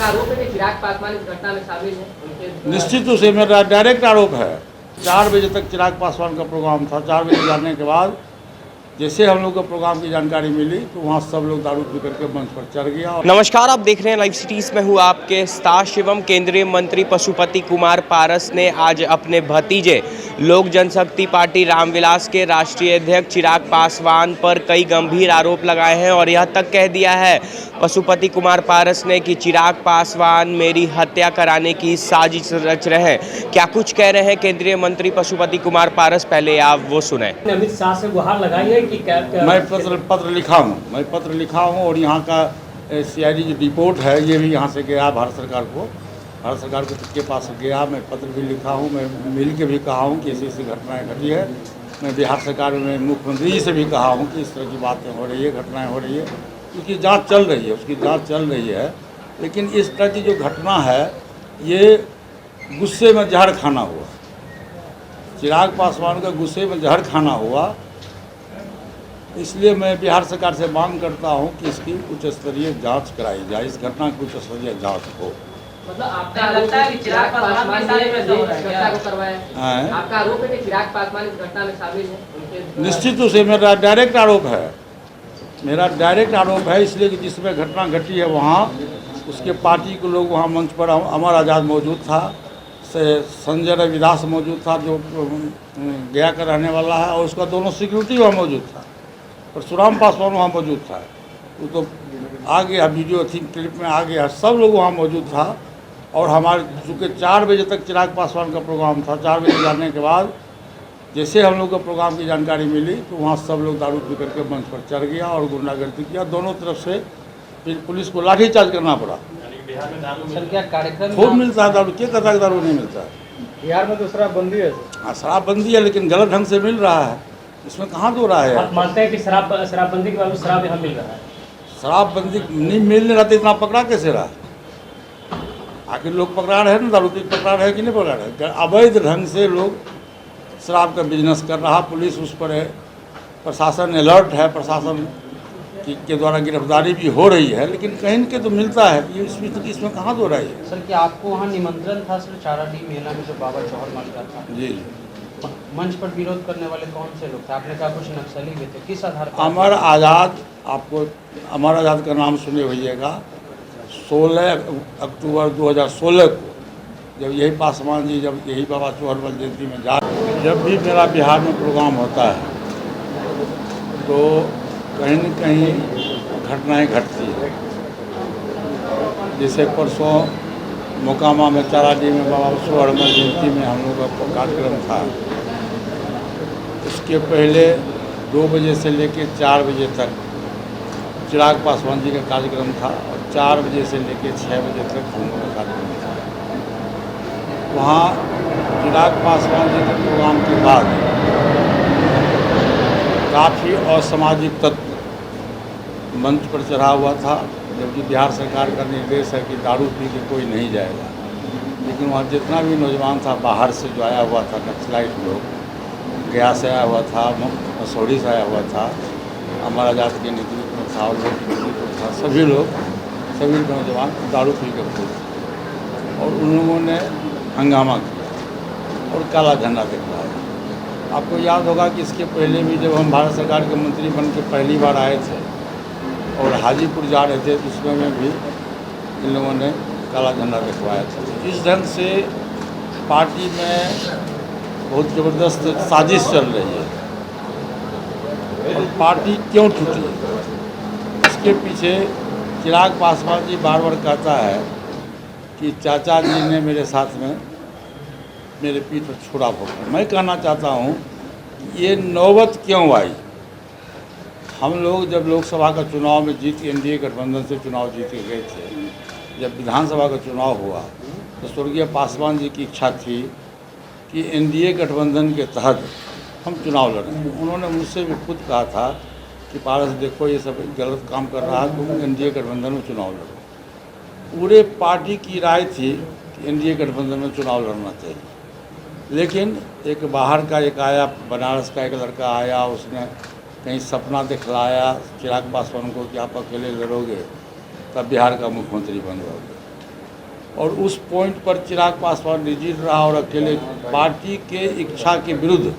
आपका आरोप है कि चिराग पासवान इस घटना में शामिल है? निश्चित रूप से मेरा डायरेक्ट आरोप है। 4 बजे तक चिराग पासवान का प्रोग्राम था। 4 बजे जाने के बाद जैसे हम लोग को प्रोग्राम की जानकारी मिली तो वहाँ सब लोग दारू पी करके मंच पर चढ़ गया। नमस्कार, आप देख रहे हैं लाइव सिटीज में हूँ आपके साथ एवं केंद्रीय मंत्री पशुपति कुमार पारस ने आज अपने भतीजे लोक जनशक्ति पार्टी रामविलास के राष्ट्रीय अध्यक्ष चिराग पासवान पर कई गंभीर आरोप लगाए हैं और यह तक कह दिया है पशुपति कुमार पारस ने कि चिराग पासवान मेरी हत्या कराने की साजिश रच रहे हैं। क्या कुछ कह रहे हैं केंद्रीय मंत्री पशुपति कुमार पारस, पहले आप वो सुने। अमित शाह से गुहार लगाई है कि क्या मैं पत्र लिखा हूँ और यहाँ का CID जो रिपोर्ट है ये भी यहाँ से गया भारत सरकार के पास गया। मैं पत्र भी लिखा हूँ, मैं मिल के भी कहा हूँ कि ऐसी घटनाएं घटी है। मैं बिहार सरकार में मुख्यमंत्री जी से भी कहा हूँ कि इस तरह की बातें हो रही है, घटनाएं हो रही है, उसकी जांच चल रही है। लेकिन इस तरह की जो घटना है ये गुस्से में जहर खाना हुआ, चिराग पासवान का गुस्से में जहर खाना हुआ। इसलिए मैं बिहार सरकार से मांग करता हूं कि इसकी उच्च स्तरीय जांच कराई जाए, इस घटना की उच्च स्तरीय जांच हो। मतलब आपका आरोप है कि चिराग पासवान ने इस घटना को करवाया है? आपका आरोप है कि चिराग पासवान इस घटना में शामिल है? निश्चित रूप से मेरा डायरेक्ट आरोप है। इसलिए कि जिसमें घटना घटी है वहाँ उसके पार्टी के लोग वहाँ मंच पर, अमर आज़ाद मौजूद था, संजय रविदास मौजूद था जो गया का रहने वाला है, और उसका दोनों सिक्योरिटी वहाँ मौजूद था, परशुराम पासवान वहाँ मौजूद था। वो तो आ गया, वीडियो थी, क्लिप में आ गया, सब लोग वहाँ मौजूद था। और हमारे चूँकि 4 बजे तक चिराग पासवान का प्रोग्राम था, 4 बजे जाने के बाद जैसे हम लोग को प्रोग्राम की जानकारी मिली तो वहाँ सब लोग दारू पी करके मंच पर चढ़ गया और गुंडागर्दी किया। दोनों तरफ से फिर पुलिस को लाठीचार्ज करना पड़ा। सर क्या कार्यक्रम खूब मिलता है दारू, क्या कहता है दारू नहीं मिलता है? बिहार में तो शराबबंदी है। हाँ, शराबबंदी है लेकिन गलत ढंग से मिल रहा है, इसमें कहाँ दो रहा है? आप मानते हैं कि शराबबंदी के बाद शराब यहाँ मिल रहा है? शराबबंदी नहीं मिलने रहती इतना पकड़ा कैसे रहा? आखिर लोग पकड़ा रहे हैं ना, दारू पी पकड़ा रहे हैं कि नहीं पकड़ा रहे? अवैध ढंग से लोग शराब का बिजनेस कर रहा, पुलिस उस पर है, प्रशासन अलर्ट है, प्रशासन के द्वारा गिरफ्तारी भी हो रही है, लेकिन कहीं के तो मिलता है। ये इसमें कहाँ दो रही है? सर क्या आपको वहाँ निमंत्रण था सर चाराडी मेला में जो बाबा जौहर मालिका था? जी, मंच पर विरोध करने वाले कौन से लोग थे? आपने कहा कुछ नक्सली भी थे, किस आधार पर? अमर आज़ाद, आपको अमर आज़ाद का नाम सुने होइएगा। 16 अक्टूबर 2016 को जब यही पासवान जी जब यही बाबा चौहरमल जयंती में जब भी मेरा बिहार में प्रोग्राम होता है तो कहीं न कहीं घटनाएं घटती है। जैसे परसों मोकामा में चाराडी में बाबा चौहरमल जयंती में हम लोगों का कार्यक्रम था। उसके पहले 2 बजे से लेकर 4 बजे तक चिराग पासवान जी का कार्यक्रम था और 4 बजे से लेकर 6 बजे तक हम लोगों का कार्यक्रम था। वहाँ चिराग पासवान जी के प्रोग्राम के बाद काफ़ी असामाजिक तत्व मंच पर चढ़ा हुआ था, जबकि बिहार सरकार का निर्देश है कि दारू पी के कोई नहीं जाएगा। लेकिन वहाँ जितना भी नौजवान था बाहर से जो आया हुआ था, नक्सलाइट लोग, गया से आया हुआ था, मसौरी से आया हुआ था, अमर आज़ाद के नेतृत्व में था और लोग के नेतृत्व में था, सभी नौजवान दारू पी के थे और उन लोगों ने हंगामा किया और काला झंडा दिखलाया। आपको याद होगा कि इसके पहले भी जब हम भारत सरकार के मंत्री बन के पहली बार आए थे और हाजीपुर जा रहे थे तो उसमें में भी इन लोगों ने काला झंडा दिखवाया था। इस ढंग से पार्टी में बहुत ज़बरदस्त साजिश चल रही है और पार्टी क्यों टूटी, इसके पीछे चिराग पासवान जी बार बार कहता है कि चाचा जी ने मेरे साथ में मेरे पीठ पर छुरा भोंका। मैं कहना चाहता हूँ ये नौबत क्यों आई? हम लोग जब लोकसभा का चुनाव में NDA गठबंधन से चुनाव जीत के गए थे, जब विधानसभा का चुनाव हुआ तो स्वर्गीय पासवान जी की इच्छा थी कि NDA गठबंधन के तहत हम चुनाव लड़ें। उन्होंने मुझसे भी खुद कहा था कि पारस देखो ये सब गलत काम कर रहा है, तुम NDA गठबंधन में चुनाव लड़ो। पूरे पार्टी की राय थी कि NDA गठबंधन में चुनाव लड़ना चाहिए, लेकिन एक बाहर का एक आया, बनारस का एक लड़का आया, उसने कहीं सपना दिखलाया चिराग पासवान को कि आप अकेले लड़ोगे तब बिहार का मुख्यमंत्री बन जाओगे। और उस पॉइंट पर चिराग पासवान रिजिड रहा और अकेले पार्टी के इच्छा के विरुद्ध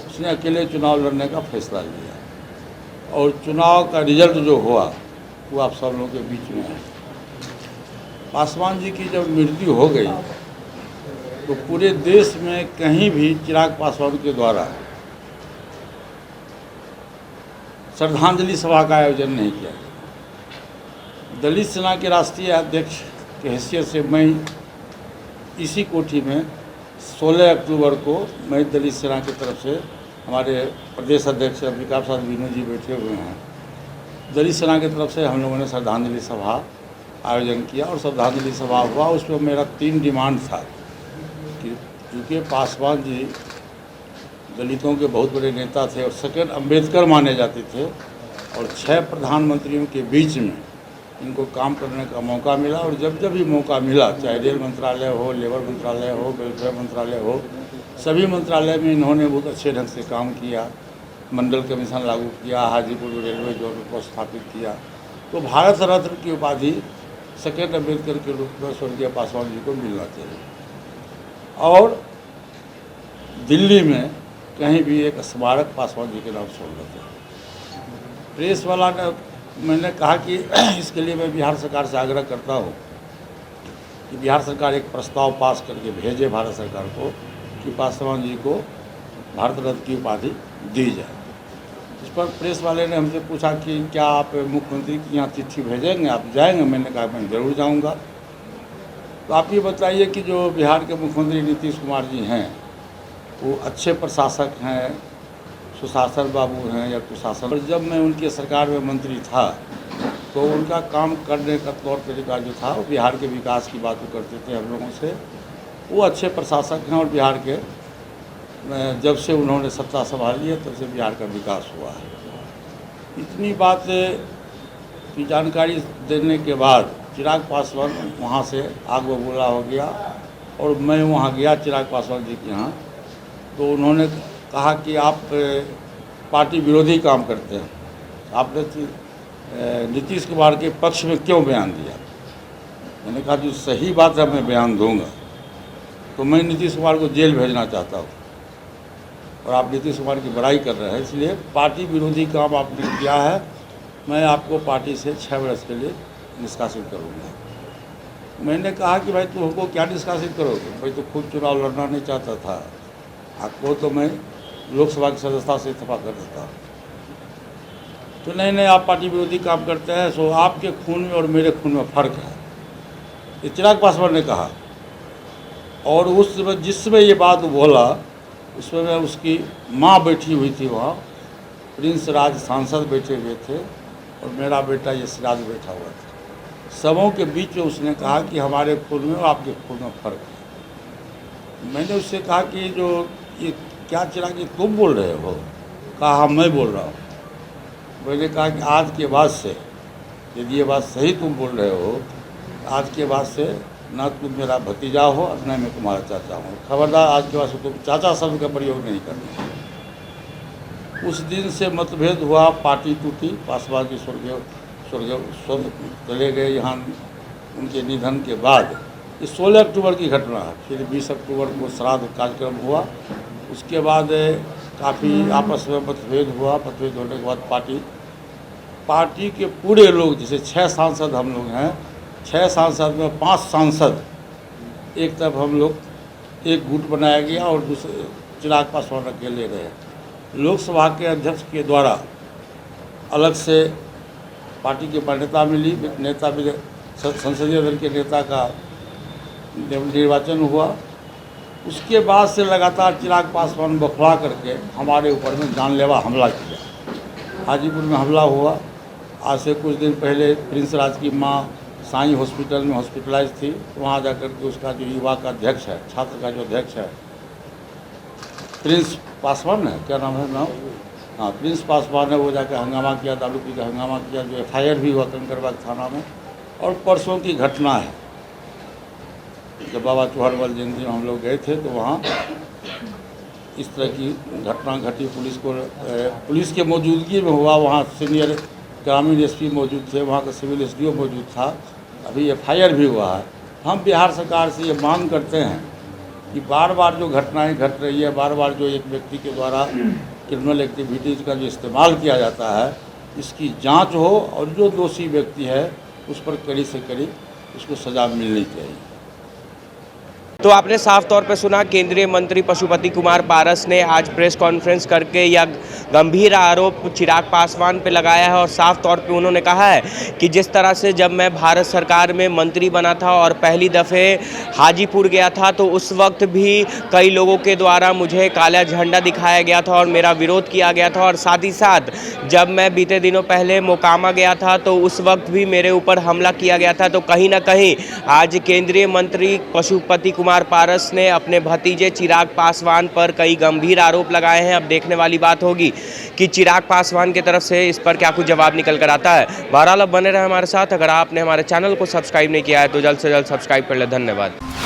उसने अकेले चुनाव लड़ने का फैसला लिया और चुनाव का रिजल्ट जो हुआ वो आप सब लोगों के बीच में है। पासवान जी की जब मृत्यु हो गई तो पूरे देश में कहीं भी चिराग पासवान के द्वारा श्रद्धांजलि सभा का आयोजन नहीं किया गया। दलित सेना के राष्ट्रीय अध्यक्ष की हैसियत से मैं इसी कोठी में 16 अक्टूबर को मैं दलित सेना की तरफ से, हमारे प्रदेश अध्यक्ष विकास प्रसाद विनोद जी बैठे हुए हैं, दलित सेना की तरफ से हम लोगों ने श्रद्धांजलि सभा आयोजन किया और श्रद्धांजलि सभा हुआ। उसमें मेरा 3 डिमांड था कि क्योंकि पासवान जी दलितों के बहुत बड़े नेता थे और सेकंड अम्बेडकर माने जाते थे और 6 प्रधानमंत्रियों के बीच में इनको काम करने का मौका मिला और जब जब भी मौका मिला, चाहे रेल मंत्रालय हो, लेबर मंत्रालय हो, वेलफेयर मंत्रालय हो, सभी मंत्रालय में इन्होंने बहुत अच्छे ढंग से काम किया। मंडल कमीशन लागू किया, हाजीपुर रेलवे जोन को स्थापित किया। तो भारत रत्न की उपाधि सेकंड अम्बेडकर के रूप में स्वर्गीय पासवान जी को मिलना चाहिए और दिल्ली में कहीं भी एक स्मारक पासवान जी के नाम छोड़ देते। प्रेस वाला ने, मैंने कहा कि इसके लिए मैं बिहार सरकार से आग्रह करता हूँ कि बिहार सरकार एक प्रस्ताव पास करके भेजे भारत सरकार को कि पासवान जी को भारत रत्न की उपाधि दी जाए। इस पर प्रेस वाले ने हमसे पूछा कि क्या आप मुख्यमंत्री के यहाँ चिट्ठी भेजेंगे, आप जाएंगे? मैंने कहा मैं ज़रूर जाऊँगा। तो आप ये बताइए कि जो बिहार के मुख्यमंत्री नीतीश कुमार जी हैं वो अच्छे प्रशासक हैं, सुशासन बाबू हैं या कुशासन। और जब मैं उनकी सरकार में मंत्री था तो उनका काम करने का तौर तरीका जो था वो बिहार के विकास की बातें करते थे हम लोगों से। वो अच्छे प्रशासक हैं और बिहार के जब से उन्होंने सत्ता संभाली है तब से बिहार का विकास हुआ है। इतनी बात की जानकारी देने के बाद चिराग पासवान वहाँ से आग बबूला हो गया और मैं वहाँ गया चिराग पासवान जी के यहाँ। तो उन्होंने कहा कि आप पार्टी विरोधी काम करते हैं, आपने नीतीश कुमार के पक्ष में क्यों बयान दिया? मैंने कहा जो सही बात है मैं बयान दूंगा। तो मैं नीतीश कुमार को जेल भेजना चाहता हूँ और आप नीतीश कुमार की बड़ाई कर रहे हैं, इसलिए पार्टी विरोधी काम आपने किया है, मैं आपको पार्टी से 6 वर्ष के लिए निष्कासित करूँगा। मैंने कहा कि भाई तुम हमको क्या निष्कासित करोगे? भाई तो खुद चुनाव लड़ना नहीं चाहता था, आपको तो मैं लोकसभा की सदस्यता से इस्तीफा कर देता। तो नहीं आप पार्टी विरोधी काम करते हैं, सो आपके खून में और मेरे खून में फ़र्क है, ये चिराग पासवान ने कहा। और उस समय जिस समय ये बात बोला उसमें मैं उसकी माँ बैठी हुई थी वहाँ, प्रिंस राज सांसद बैठे हुए थे और मेरा बेटा ये सिराज बैठा हुआ था। सबों के बीच में उसने कहा कि हमारे खून में और आपके खून में फ़र्क है। मैंने उससे कहा कि जो ये क्या चिराग जी तुम बोल रहे हो? कहा हाँ मैं बोल रहा हूँ। मैंने कहा कि आज के बाद से यदि ये बात सही तुम बोल रहे हो, आज के बाद से ना तुम मेरा भतीजा हो और न मैं तुम्हारा चाचा हूँ। खबरदार आज के बाद से तुम चाचा शब्द का प्रयोग नहीं करना। उस दिन से मतभेद हुआ, पार्टी टूटी, पासवान जी स्वर्ग चले गए यहाँ उनके निधन के बाद। ये 16 अक्टूबर की घटना है। फिर 20 अक्टूबर को श्राद्ध कार्यक्रम हुआ। उसके बाद काफ़ी आपस में मतभेद हुआ। मतभेद होने के बाद पार्टी के पूरे लोग, जैसे 6 सांसद हम लोग हैं, 6 सांसद में 5 सांसद एक तरफ हम लोग एक गुट बनाया गया और दूसरे चिराग पासवान अकेले रहे। लोकसभा के अध्यक्ष के द्वारा अलग से पार्टी की मान्यता मिली, नेता भी संसदीय दल के नेता का निर्वाचन हुआ। उसके बाद से लगातार चिराग पासवान बखला करके हमारे ऊपर में जानलेवा हमला किया। हाजीपुर में हमला हुआ। आज से कुछ दिन पहले प्रिंस राज की माँ साईं हॉस्पिटल में हॉस्पिटलाइज थी। वहाँ जाकर के उसका जो युवा का अध्यक्ष है, छात्र का जो अध्यक्ष है, प्रिंस पासवान है, क्या नाम है नाम? हाँ, प्रिंस पासवान है। वो जाकर हंगामा किया, दारू पी का हंगामा किया, जो FIR भी हुआ कंकड़बाग थाना में। और परसों की घटना है जब बाबा चौहरमल जयंती में हम लोग गए थे तो वहाँ इस तरह की घटना घटी। पुलिस के मौजूदगी में हुआ। वहाँ सीनियर ग्रामीण SP मौजूद थे, वहाँ का सिविल SDO मौजूद था। अभी FIR भी हुआ है। हम बिहार सरकार से ये मांग करते हैं कि बार बार जो घटनाएं घट रही है, बार बार जो एक व्यक्ति के द्वारा क्रिमिनल एक्टिविटीज़ का जो इस्तेमाल किया जाता है, इसकी जांच हो और जो दोषी व्यक्ति है उस पर कड़ी से कड़ी उसको सज़ा मिलनी चाहिए। तो आपने साफ तौर पे सुना, केंद्रीय मंत्री पशुपति कुमार पारस ने आज प्रेस कॉन्फ्रेंस करके यह गंभीर आरोप चिराग पासवान पे लगाया है और साफ तौर पे उन्होंने कहा है कि जिस तरह से जब मैं भारत सरकार में मंत्री बना था और पहली दफ़े हाजीपुर गया था तो उस वक्त भी कई लोगों के द्वारा मुझे काला झंडा दिखाया गया था और मेरा विरोध किया गया था, और साथ ही साथ जब मैं बीते दिनों पहले मोकामा गया था तो उस वक्त भी मेरे ऊपर हमला किया गया था। तो कहीं ना कहीं आज केंद्रीय मंत्री पशुपति कुमार पारस ने अपने भतीजे चिराग पासवान पर कई गंभीर आरोप लगाए हैं। अब देखने वाली बात होगी कि चिराग पासवान की तरफ से इस पर क्या कुछ जवाब निकल कर आता है। बहरहाल अब बने रहे हमारे साथ। अगर आपने हमारे चैनल को सब्सक्राइब नहीं किया है तो जल्द से जल्द सब्सक्राइब कर ले। धन्यवाद।